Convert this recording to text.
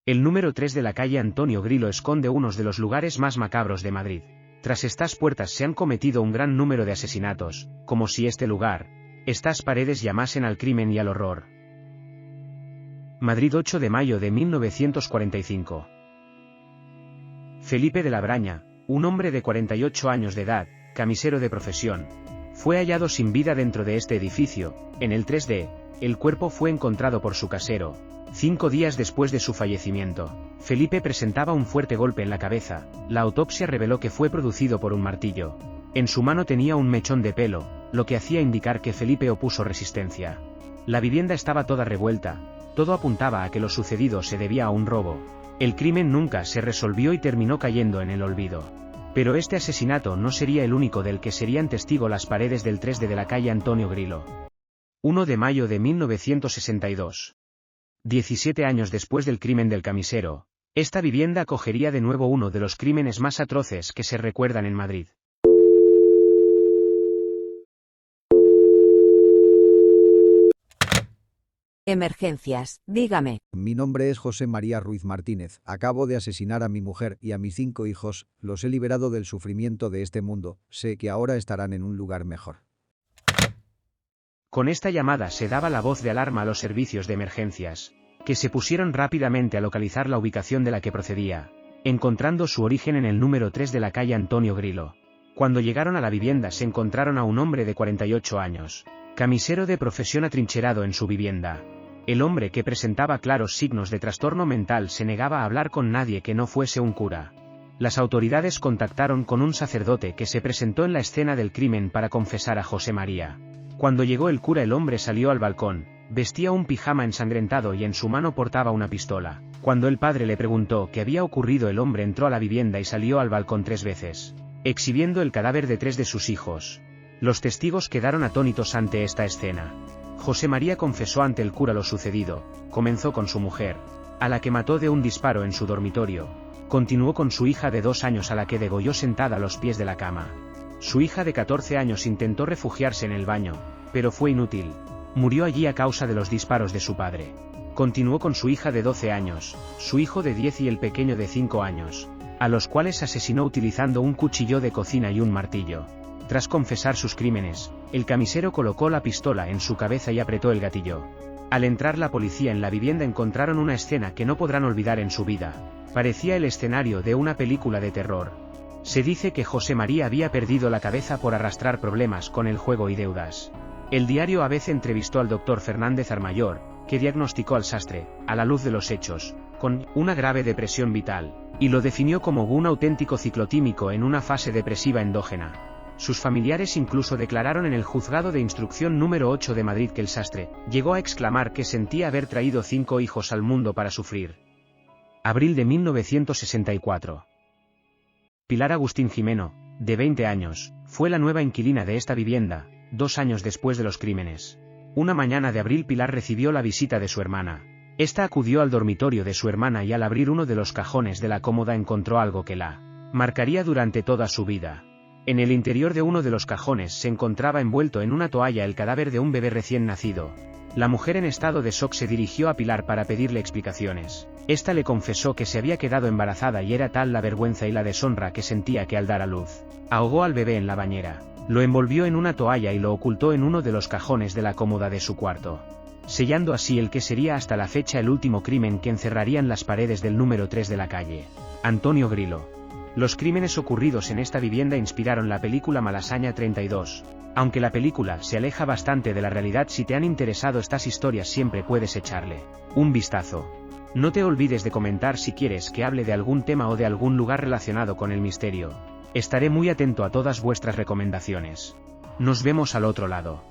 El número 3 de la calle Antonio Grilo esconde unos de los lugares más macabros de Madrid. Tras estas puertas se han cometido un gran número de asesinatos, como si este lugar, estas paredes llamasen al crimen y al horror. Madrid, 8 de mayo de 1945. Felipe de la Braña, un hombre de 48 años de edad, camisero de profesión, fue hallado sin vida dentro de este edificio, en el 3D. El cuerpo fue encontrado por su casero, 5 días después de su fallecimiento. Felipe presentaba un fuerte golpe en la cabeza. La autopsia reveló que fue producido por un martillo. En su mano tenía un mechón de pelo, lo que hacía indicar que Felipe opuso resistencia. La vivienda estaba toda revuelta, todo apuntaba a que lo sucedido se debía a un robo. El crimen nunca se resolvió y terminó cayendo en el olvido. Pero este asesinato no sería el único del que serían testigo las paredes del 3D de la calle Antonio Grilo. 1 de mayo de 1962. 17 años después del crimen del camisero, esta vivienda acogería de nuevo uno de los crímenes más atroces que se recuerdan en Madrid. Emergencias, dígame. Mi nombre es José María Ruiz Martínez. Acabo de asesinar a mi mujer y a mis 5 hijos. Los he liberado del sufrimiento de este mundo. Sé que ahora estarán en un lugar mejor. Con esta llamada se daba la voz de alarma a los servicios de emergencias, que se pusieron rápidamente a localizar la ubicación de la que procedía, encontrando su origen en el número 3 de la calle Antonio Grilo. Cuando llegaron a la vivienda se encontraron a un hombre de 48 años, camisero de profesión atrincherado en su vivienda. El hombre, que presentaba claros signos de trastorno mental, se negaba a hablar con nadie que no fuese un cura. Las autoridades contactaron con un sacerdote que se presentó en la escena del crimen para confesar a José María. Cuando llegó el cura, el hombre salió al balcón, vestía un pijama ensangrentado y en su mano portaba una pistola. Cuando el padre le preguntó qué había ocurrido, el hombre entró a la vivienda y salió al balcón 3 veces, exhibiendo el cadáver de 3 de sus hijos. Los testigos quedaron atónitos ante esta escena. José María confesó ante el cura lo sucedido. Comenzó con su mujer, a la que mató de un disparo en su dormitorio. Continuó con su hija de 2 años, a la que degolló sentada a los pies de la cama. Su hija de 14 años intentó refugiarse en el baño, pero fue inútil. Murió allí a causa de los disparos de su padre. Continuó con su hija de 12 años, su hijo de 10 y el pequeño de 5 años, a los cuales asesinó utilizando un cuchillo de cocina y un martillo. Tras confesar sus crímenes, el camisero colocó la pistola en su cabeza y apretó el gatillo. Al entrar la policía en la vivienda encontraron una escena que no podrán olvidar en su vida. Parecía el escenario de una película de terror. Se dice que José María había perdido la cabeza por arrastrar problemas con el juego y deudas. El diario ABC entrevistó al doctor Fernández Armayor, que diagnosticó al sastre, a la luz de los hechos, con una grave depresión vital, y lo definió como un auténtico ciclotímico en una fase depresiva endógena. Sus familiares incluso declararon en el juzgado de instrucción número 8 de Madrid que el sastre llegó a exclamar que sentía haber traído 5 hijos al mundo para sufrir. Abril de 1964. Pilar Agustín Jimeno, de 20 años, fue la nueva inquilina de esta vivienda, 2 años después de los crímenes. Una mañana de abril Pilar recibió la visita de su hermana. Esta acudió al dormitorio de su hermana y al abrir uno de los cajones de la cómoda encontró algo que la marcaría durante toda su vida. En el interior de uno de los cajones se encontraba envuelto en una toalla el cadáver de un bebé recién nacido. La mujer en estado de shock se dirigió a Pilar para pedirle explicaciones. Esta le confesó que se había quedado embarazada y era tal la vergüenza y la deshonra que sentía que al dar a luz, ahogó al bebé en la bañera, lo envolvió en una toalla y lo ocultó en uno de los cajones de la cómoda de su cuarto, sellando así el que sería hasta la fecha el último crimen que encerrarían las paredes del número 3 de la calle Antonio Grilo. Los crímenes ocurridos en esta vivienda inspiraron la película Malasaña 32. Aunque la película se aleja bastante de la realidad, si te han interesado estas historias siempre puedes echarle un vistazo. No te olvides de comentar si quieres que hable de algún tema o de algún lugar relacionado con el misterio. Estaré muy atento a todas vuestras recomendaciones. Nos vemos al otro lado.